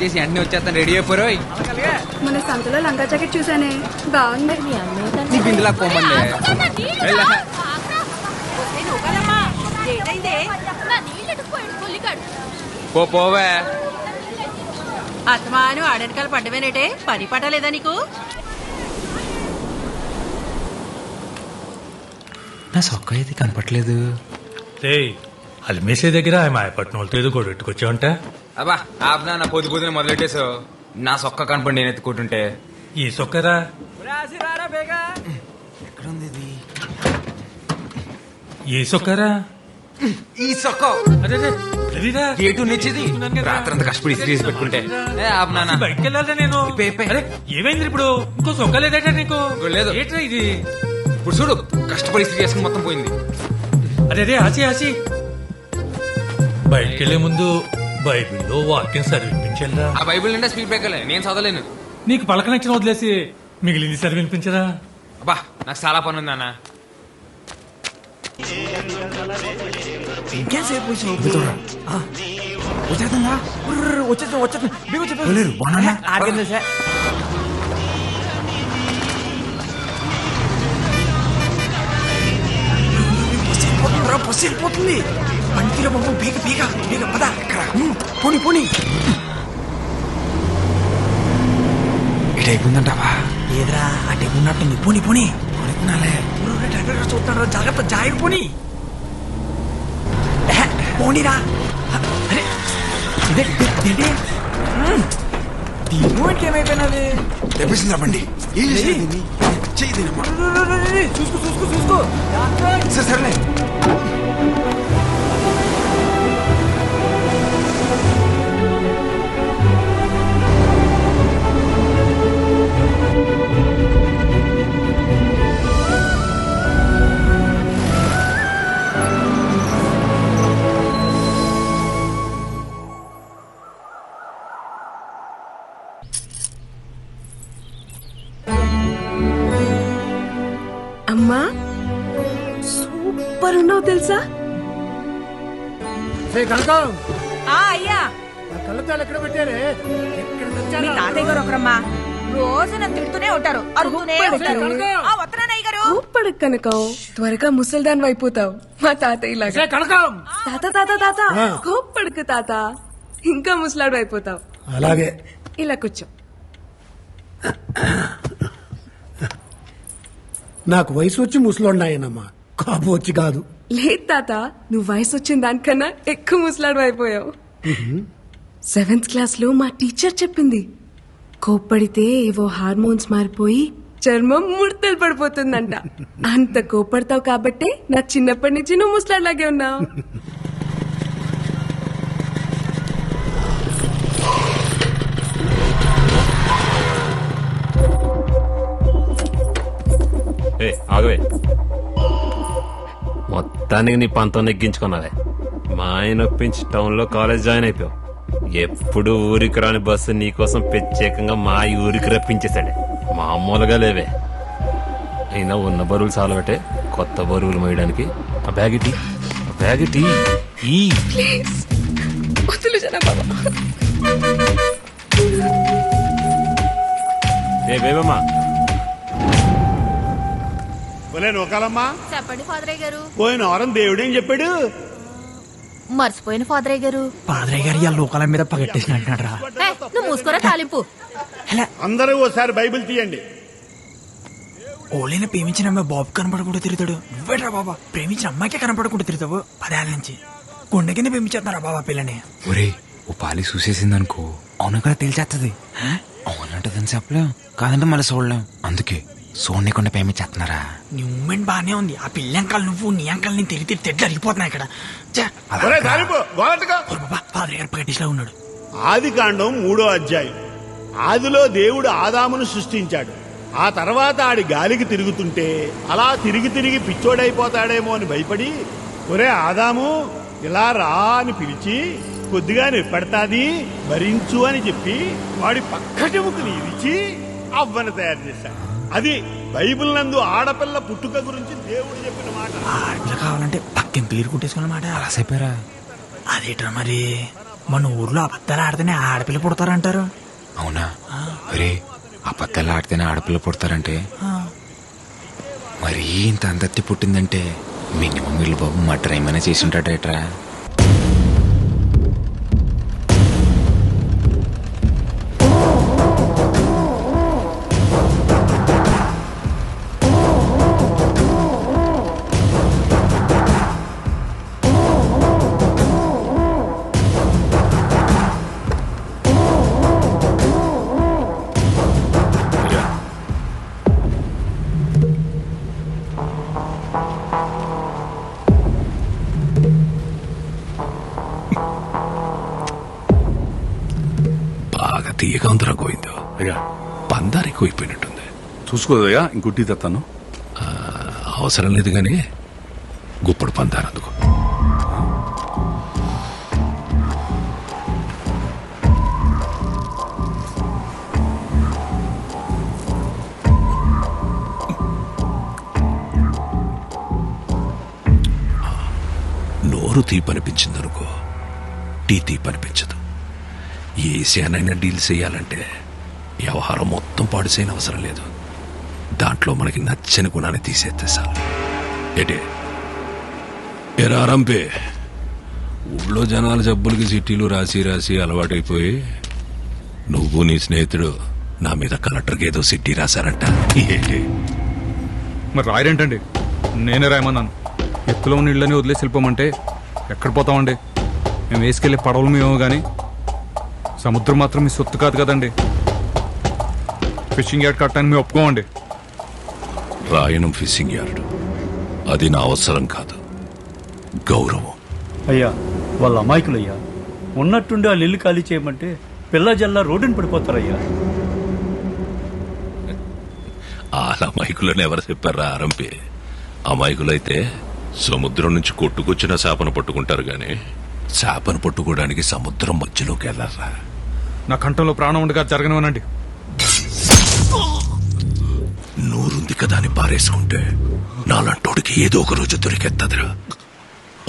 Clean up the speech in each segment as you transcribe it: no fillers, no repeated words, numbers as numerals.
చేసి అన్ని వచ్చేస్తాను, రెడీ అయిపోరు. మన సంతలో లంగా జాకెట్ చూసానే, బాగుంది. నీకు ఇందులో పోమంది. పోవే. అత్తమాను ఆడెనకాల పడ్డమేనేటే, పని పట్టలేదా నీకు? నా సొక్క అయితే కనపట్లేదు. అల్మేసే దగ్గర ఆయన మాయపట్నం వాళ్ళతో ఏదో గొడవ పెట్టుకొచ్చావంట. అబ్బా ఆపనా, నా పొద్దు పొద్దున మొదలెట్టేసావు. నా సొక్క కనపడి నేను ఎత్తుకుంటుంటే. ఈ సొక్కరా ఎక్కడుంది ఇది? ఏ సొక్కరా? ఈ సొక్క అదే గేటు నిచ్చేది. రాత్రంతా కష్టపడి తీసి పెట్టుకుంటే ఆపనా. బయటకు వెళ్ళాలా నేను? అరే, ఏమైంది ఇప్పుడు? ఇంకో సొక్క లేదట నీకు? లేదు. ఏంట్రా ఇది? ఇప్పుడు చూడు, కష్టపడి ఇస్త్రీ చేసుకుని మొత్తం పోయింది. అదే ఆచి బయటకెళ్లే ముందు బైబిల్లో వాక్యం చదివించాలా? ఆ బైబిల్ నిండా స్పీడ్ బ్రేకర్లే, నేను చదవలేను. నీకు పలకనచ్చిన వదిలేసి మిగిలింది చదివినిపించరా? అబ్బా నాకు చాలా పని ఉంది అన్న. పోతుంది పంటిలో బాబు, బీగ బీగ బీగ పద. పోనీ పోనీ. ఇటైపోయిందంటావా? ఏదరా అటే ఉన్నట్టుంది. పోనీ పోనీ అనుకున్నాలే. డ్రైవర్ చూస్తాడు, జాగ్రత్త, జాయిర్ పోనీ. పోనీరా. అరే ఇదేంటి దీనికి ఏమైపోయినది? తెప్పిస్తుందా బండి? చూసుకో చూసుకో చూసుకో. సరేలే. అమ్మా సూపర్ ఉన్నావు తెలుసా? అయ్యా, కళ్ళద్దాలు ఎక్కడ పెట్టారే? మీ తాతయ్య గారు ఒకరమ్మా రోజు నన్ను తిడుతూనే ఉంటారు, అరుగుతూనే ఉంటారు. వస్తున్నానయ్య గారు. ఊపడు కనకం, త్వరగా ముసల్దాన్ అయిపోతావు మా తాతయ్య లాగా. తాత తాత తాత కోప్పడుకు తాత, ఇంకా ముసలాడు అయిపోతావు. అలాగే. ఇలా కూర్చో. నాకు వయసు వచ్చి ముసలోన్నాయనమ్మా, కాపు వచ్చి కాదు. లేదు తాత, నువ్వు వయసు వచ్చిన దానికన్నా ఎక్కువ ముసలాడు అయిపోయావు. 7th క్లాస్ లో మా టీచర్ చెప్పింది, కోప్పడితే ఏవో హార్మోన్స్ మారిపోయి చర్మం ముడతలు పడిపోతుందంట. అంత కోప్పడతావు కాబట్టే నా చిన్నప్పటి నుంచి నువ్వు ముసలాడ్లాగే ఉన్నావు. ఆగవే, మొత్తానికి నీ పంతం నెగ్గించుకున్నావే. మా ఆయన ఒప్పించి టౌన్ లో కాలేజ్ జాయిన్ అయిపోయావు. ఎప్పుడు ఊరికి రాని బస్సు నీకోసం ప్రత్యేకంగా మా ఊరికి రప్పించేశాడే. మామూలుగా లేవే. అయినా ఉన్న బరువులు చాలబట్టే కొత్త బరువులు మోయడానికి. ఆ బ్యాగ్ ఇటీ, ఆ బ్యాగ్ ఇటీ. ఏ బేబమ్మా, నూకాలమ్మా, చెప్పండి ఫాదరయ్య గారు. పోయిన వారం దేవుడేం చెప్పాడు? మర్చిపోయిన ఫాదరయ్య గారు. పాదరయ్య గారు ఇవాళ లోకాల మీద పగట్టేసినట్టు రా. నువ్వు మూసుకోరా తాలింపు. అందరూ ఓసారి బైబిల్ తీయండి. ఓలైనా ప్రేమించిన అమ్మాయి బాబు కనపడకుండా తిరుగుతాడు. నువ్వేట్రా బాబా, ప్రేమించిన అమ్మాయికే కనపడకుండా తిరుగుతావు. 10 ఏళ్ళ నుంచి కొండ కింద ప్రేమించేస్తున్నారా బాబా పిల్లని? ఒరే, ఓ పాలి చూసేసిందనుకో, అవును కదా తేల్చేస్తుంది. అవునంటదని చెప్పలేం, కాదంటే మళ్ళీ చూడలేం. అందుకే సోనికుండా ప్రేమించేస్తున్నారా? నీ మూమెంట్ బానే ఉంది. ఆ పిల్ల అంకాలు నువ్వు, నీ అంకాలు నేను తిరిగి తిరిగి తెడ్లు అరిగిపోతున్నాయి ఇక్కడ. ఫాదర్ గారు పగటిలో ఉన్నాడు. ఆదికాండం 3వ అధ్యాయం. ఆదిలో దేవుడు ఆదామును సృష్టించాడు. ఆ తర్వాత ఆడి గాలికి తిరుగుతుంటే అలా తిరిగి తిరిగి పిచ్చోడైపోతాడేమో అని భయపడి, ఒరే ఆదాము ఇలా రా అని పిలిచి, కొద్దిగా నిప్పడతాది భరించు అని చెప్పి వాడి పక్కటెముకని ఇరిచి అవ్వను తయారు చేశాడు. అది బైబిల్ నందు ఆడపిల్ల పుట్టుక గురించి దేవుడు చెప్పిన మాట. ఆడపిల్ల కావాలంటే పక్కన పేరు కుట్టేసుకున్నమాట. అలా చెప్పారా? అదేట్రా మరి. మన ఊర్లో అబద్ధాలు ఆడితేనే ఆడపిల్ల పుడతారంటారు. అవునా? అరే అబద్ధాలు ఆడితేనే ఆడపిల్ల పుడతారంటే మరీ ఇంత అందత్తి పుట్టిందంటే మినిమం వీళ్ళు బాబు మటర్ ఏమైనా చేసి ఉంటాడేట్రా. బాగా తీయగా ఉందిరా గోవిందో. అయ్యా పందారు ఎక్కువైపోయినట్టుంది. చూసుకోదయ్యా ఇంకొట్టి తెస్తాను. అవసరం లేదు కానీ గుప్పుడు పందారు అందుకు. నోరు తీపనిపించిందనుకో టీ తీపనిపించదు. ఏ శానైనా డీల్ చేయాలంటే వ్యవహారం మొత్తం పాడు చేయని అవసరం లేదు. దాంట్లో మనకి నచ్చని గుణాన్ని తీసేస్తే చాలు. ఏటే ఎరా రంపే, ఊళ్ళో జనాల జబ్బులకి చిట్టీలు రాసి రాసి అలవాటైపోయి నువ్వు నీ స్నేహితుడు నా మీద కలెక్టర్కి ఏదో చిట్టీ రాశారంట. ఏంటి మరి రాయరేంటండి? నేనే రాయమన్నాను. ఎత్తులో ఉన్న ఇళ్ళని వదిలేసి వెళ్ళిపోమంటే ఎక్కడ పోతామండి? మేము వేసుకెళ్ళే పడవలు మేమో కానీ సముద్రం మాత్రం మీ సొత్తు కాదు కదండి. ఫిషింగ్ యార్డ్ కట్టడానికి మేము ఒప్పుకోమండి. రాయనం ఫిషింగ్ యార్డ్ అది నా అవసరం కాదు, గౌరవం. అయ్యా వాళ్ళ అమాయకులయ్యా. ఉన్నట్టుండి వాళ్ళు ఇల్లు ఖాళీ చేయమంటే పిల్ల జల్లా రోడ్డుని పడిపోతారయ్యా. వాళ్ళ అమాయకులని ఎవరు చెప్పారా రంపే? అమాయకులైతే సముద్రం నుంచి కొట్టుకొచ్చిన చేపను పట్టుకుంటారు గాని చేపను పట్టుకోవడానికి సముద్రం మధ్యలోకి వెళ్ళారా? నా కంఠంలో ప్రాణం ఉండగా జరగనివనండి. నూరుంది కదా అని పారేసుకుంటే నాలంటోడికి ఏదో ఒక రోజు దొరికెత్తదిరా.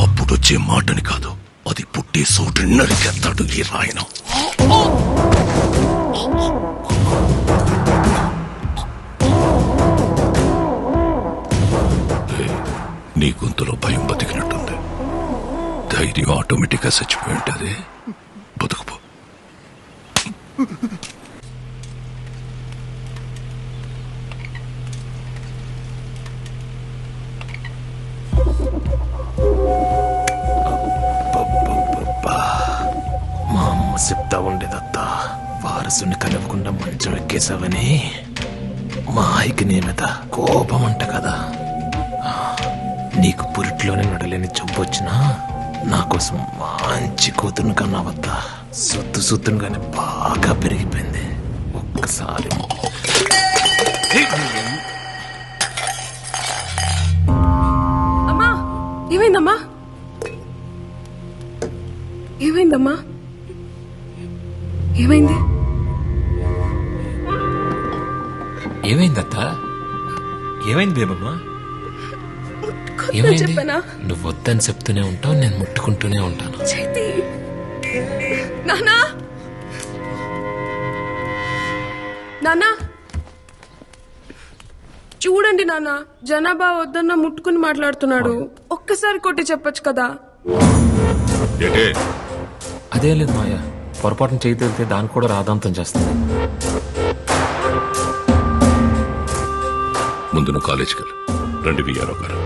అప్పుడొచ్చే మాటని కాదు, అది పుట్టే చోటు నరికెత్తాడు ఈ రాయనం. నీ గొంతులో భయం బతికినట్టుంది. ధైర్యం ఆటోమేటిక్ గా చచ్చిపోయి ఉంటుంది. బతుకుపో. మా అమ్మ చెప్తా ఉండేదత్తా, వారసుని కలవకుండా మంచం ఎక్కేసావని. మా ఆయికి నీ మీద కోపం అంట కదా. నీకు పురిట్లోనే నడలేని జబ్బు వచ్చినా నా కోసం మంచి కూతురును కన్నావద్దా. సుత్తును కానీ బాగా పెరిగిపోయింది. ఒక్కసారి అమ్మా ఏమైందమ్మా? ఏమైందమ్మా? ఏమైంది? ఏమైందత్తా? ఏమైంది బేబమ్మా? చెప్పనా? నువ్వు వద్దని చెప్తూనే ఉంటావు, నేను ముట్టుకుంటూనే ఉంటాను. చేతి నానా నానా చూడండి నానా, జనాభా వద్దన్న ముట్టుకుని మాట్లాడుతున్నాడు. ఒక్కసారి కొట్టి చెప్పొచ్చు కదా. అదే లేదు మాయా, పొరపాటున చేయి వెళ్తే దాన్ని కూడా రాదాంతం చేస్తుంది. ముందు నువ్వు కాలేజీకి వెళ్ళు. రండి విఆర్ఓ గారు.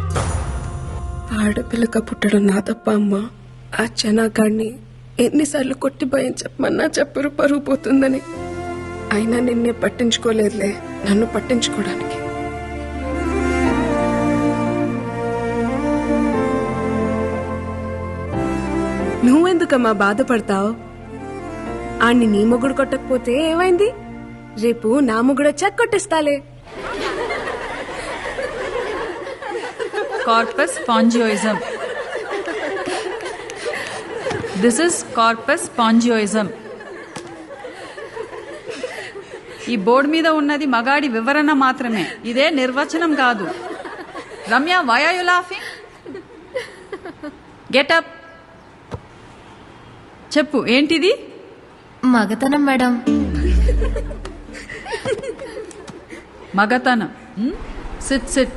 ఆడపిల్లక పుట్టడం నా తప్ప అమ్మా. ఆ జనాగాడిని ఎన్నిసార్లు కొట్టి భయం చెప్పమన్నా చెప్పరు పరుగు పోతుందని. అయినా నిన్నే పట్టించుకోలేదులే, నన్ను పట్టించుకోవడానికి. నువ్వెందుకమ్మా బాధపడతావు? ఆణ్ణి నీ మొగుడు కొట్టకపోతే ఏమైంది? రేపు నా మొగుడు వచ్చాక కొట్టిస్తాలే. Corpus spongiosum. This is corpus spongiosum. ఈ బోర్డు మీద ఉన్నది మగాడి వివరణ మాత్రమే, ఇదే నిర్వచనం కాదు. Ramya, why are you laughing? Get up. చెప్పు ఏంటిది? మగతనం మేడం. మగతనం. SIT SIT.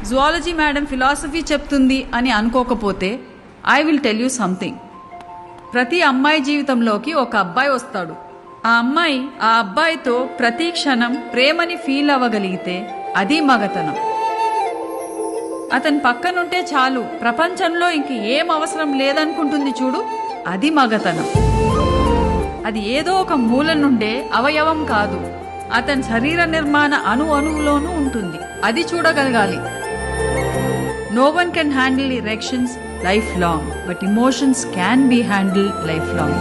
Zoology madam philosophy చెప్తుంది అని అనుకోకపోతే I will tell you something. ప్రతి అమ్మాయి జీవితంలోకి ఒక అబ్బాయి వస్తాడు. ఆ అమ్మాయి ఆ అబ్బాయితో ప్రతి క్షణం ప్రేమని ఫీల్ అవ్వగలిగితే అది మగతనం. అతని పక్కనుంటే చాలు, ప్రపంచంలో ఇంక ఏం అవసరం లేదనుకుంటుంది చూడు, అది మగతనం. అది ఏదో ఒక మూల నుండే అవయవం కాదు, అతని శరీర నిర్మాణ అణువులోనూ ఉంటుంది. అది చూడగలగాలి. No one can handle erections lifelong, but emotions can be handled lifelong.